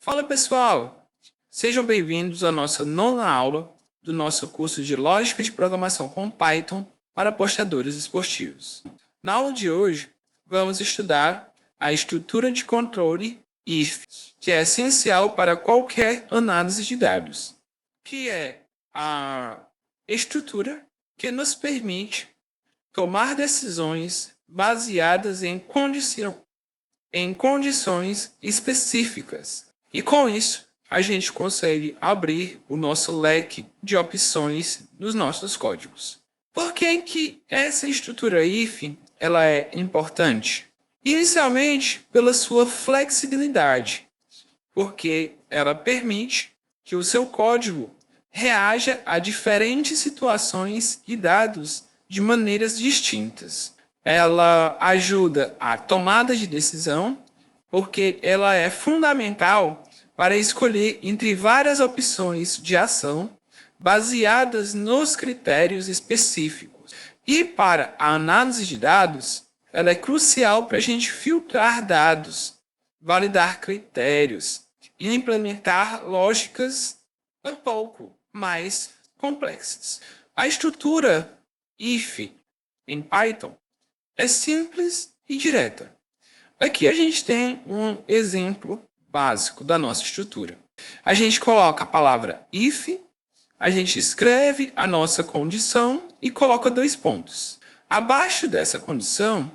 Fala pessoal, sejam bem-vindos à nossa nona aula do nosso curso de Lógica de Programação com Python para apostadores esportivos. Na aula de hoje, vamos estudar a estrutura de controle IF, que é essencial para qualquer análise de dados, que é a estrutura que nos permite tomar decisões baseadas em condições específicas. E com isso, a gente consegue abrir o nosso leque de opções nos nossos códigos. Por que essa estrutura IF ela é importante? Inicialmente, pela sua flexibilidade, porque ela permite que o seu código reaja a diferentes situações e dados de maneiras distintas. Ela ajuda a tomada de decisão, porque ela é fundamental para escolher entre várias opções de ação baseadas nos critérios específicos. E para a análise de dados, ela é crucial para a gente filtrar dados, validar critérios e implementar lógicas um pouco mais complexas. A estrutura IF em Python é simples e direta. Aqui a gente tem um exemplo básico da nossa estrutura. A gente coloca a palavra if, a gente escreve a nossa condição e coloca 2 pontos. Abaixo dessa condição,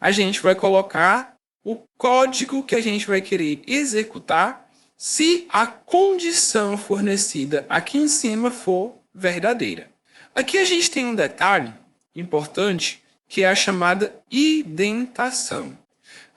a gente vai colocar o código que a gente vai querer executar se a condição fornecida aqui em cima for verdadeira. Aqui a gente tem um detalhe importante, que é a chamada indentação.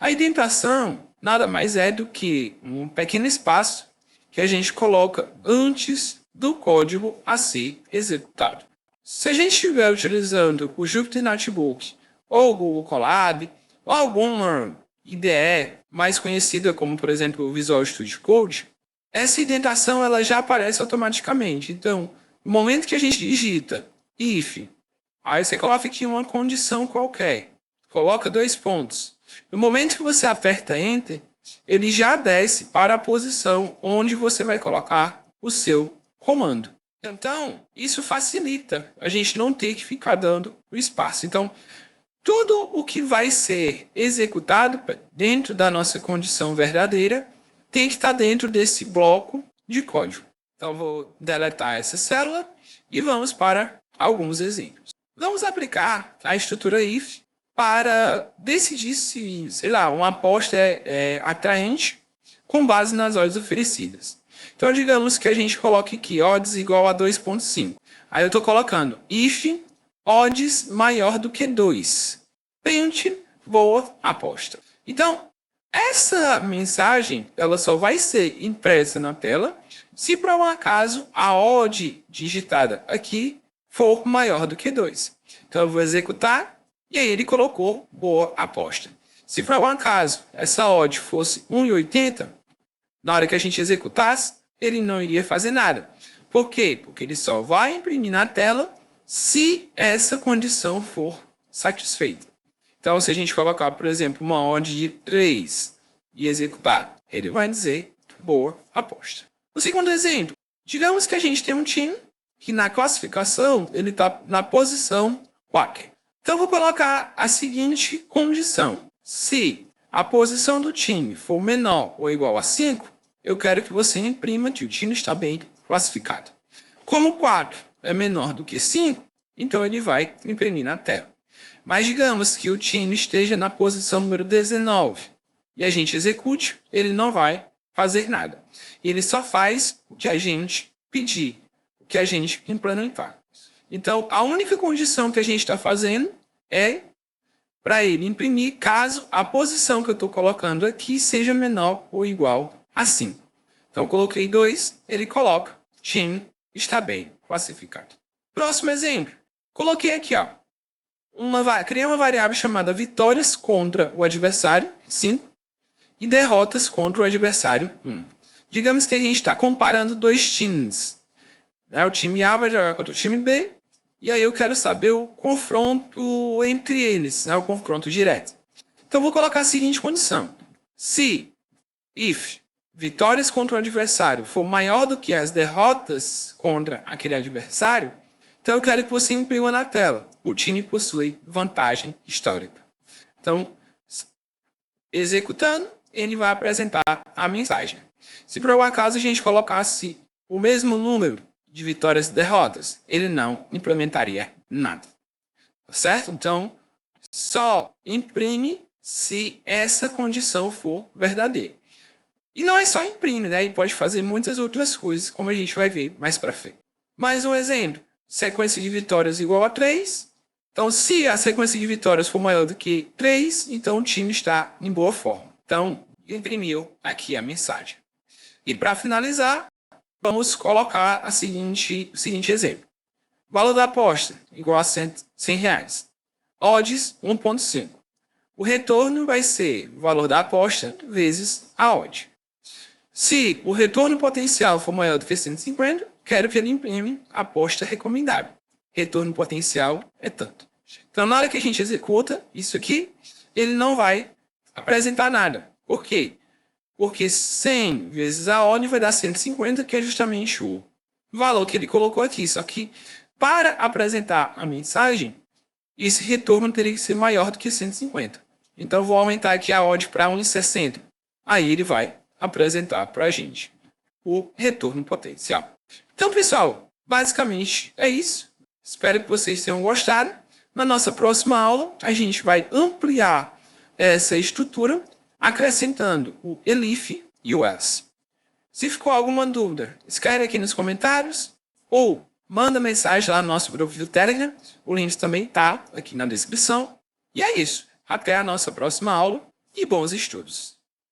A indentação nada mais é do que um pequeno espaço que a gente coloca antes do código a ser executado. Se a gente estiver utilizando o Jupyter Notebook ou o Google Colab ou alguma IDE mais conhecida como, por exemplo, o Visual Studio Code, essa indentação ela já aparece automaticamente. Então, no momento que a gente digita if, aí você coloca aqui uma condição qualquer, coloca 2 pontos. No momento que você aperta Enter, ele já desce para a posição onde você vai colocar o seu comando. Então, isso facilita a gente não ter que ficar dando o espaço. Então, tudo o que vai ser executado dentro da nossa condição verdadeira tem que estar dentro desse bloco de código. Então, vou deletar essa célula e vamos para alguns exemplos. Vamos aplicar a estrutura if para decidir se, sei lá, uma aposta é atraente com base nas odds oferecidas. Então, digamos que a gente coloque aqui odds igual a 2.5. Aí eu estou colocando if odds maior do que 2. Pente, boa aposta. Então, essa mensagem ela só vai ser impressa na tela se por um acaso a odd digitada aqui for maior do que 2. Então, eu vou executar. E aí ele colocou boa aposta. Se por um acaso essa odd fosse 1,80, na hora que a gente executasse, ele não iria fazer nada. Por quê? Porque ele só vai imprimir na tela se essa condição for satisfeita. Então, se a gente colocar, por exemplo, uma odd de 3 e executar, ele vai dizer boa aposta. O segundo exemplo, digamos que a gente tem um time que na classificação ele está na posição 4. Então, vou colocar a seguinte condição. Se a posição do time for menor ou igual a 5, eu quero que você imprima que o time está bem classificado. Como 4 é menor do que 5, então ele vai imprimir na tela. Mas digamos que o time esteja na posição número 19 e a gente execute, ele não vai fazer nada. Ele só faz o que a gente pedir, o que a gente implementar. Então, a única condição que a gente está fazendo é para ele imprimir caso a posição que eu estou colocando aqui seja menor ou igual a 5. Então, eu coloquei 2, ele coloca, time está bem classificado. Próximo exemplo, coloquei aqui, criei uma variável chamada vitórias contra o adversário, 5, e derrotas contra o adversário, 1. Digamos que a gente está comparando 2 times. O time A vai jogar contra o time B, e aí eu quero saber o confronto entre eles, o confronto direto. Então, eu vou colocar a seguinte condição. Se if vitórias contra o adversário for maior do que as derrotas contra aquele adversário, então eu quero que você imprima na tela. O time possui vantagem histórica. Então, executando, ele vai apresentar a mensagem. Se por um acaso a gente colocasse o mesmo número de vitórias e derrotas, ele não implementaria nada. Certo? Então, só imprime se essa condição for verdadeira. E não é só imprime, né? Ele pode fazer muitas outras coisas, como a gente vai ver mais para frente. Mais um exemplo. Sequência de vitórias igual a 3. Então, se a sequência de vitórias for maior do que 3, então o time está em boa forma. Então, imprimiu aqui a mensagem. E para finalizar, vamos colocar o seguinte exemplo. Valor da aposta, igual a R$ 100. Odds, 1.5. O retorno vai ser o valor da aposta vezes a odd. Se o retorno potencial for maior do que 150, quero que ele imprime a aposta recomendável. Retorno potencial é tanto. Então, na hora que a gente executa isso aqui, ele não vai apresentar nada. Por quê? Porque 100 vezes a odd vai dar 150, que é justamente o valor que ele colocou aqui. Só que, para apresentar a mensagem, esse retorno teria que ser maior do que 150. Então, eu vou aumentar aqui a odd para 1,60. Aí ele vai apresentar para a gente o retorno potencial. Então, pessoal, basicamente é isso. Espero que vocês tenham gostado. Na nossa próxima aula, a gente vai ampliar essa estrutura, acrescentando o elif e o else. Se ficou alguma dúvida, escreve aqui nos comentários ou manda mensagem lá no nosso perfil Telegram. O link também está aqui na descrição. E é isso. Até a nossa próxima aula e bons estudos.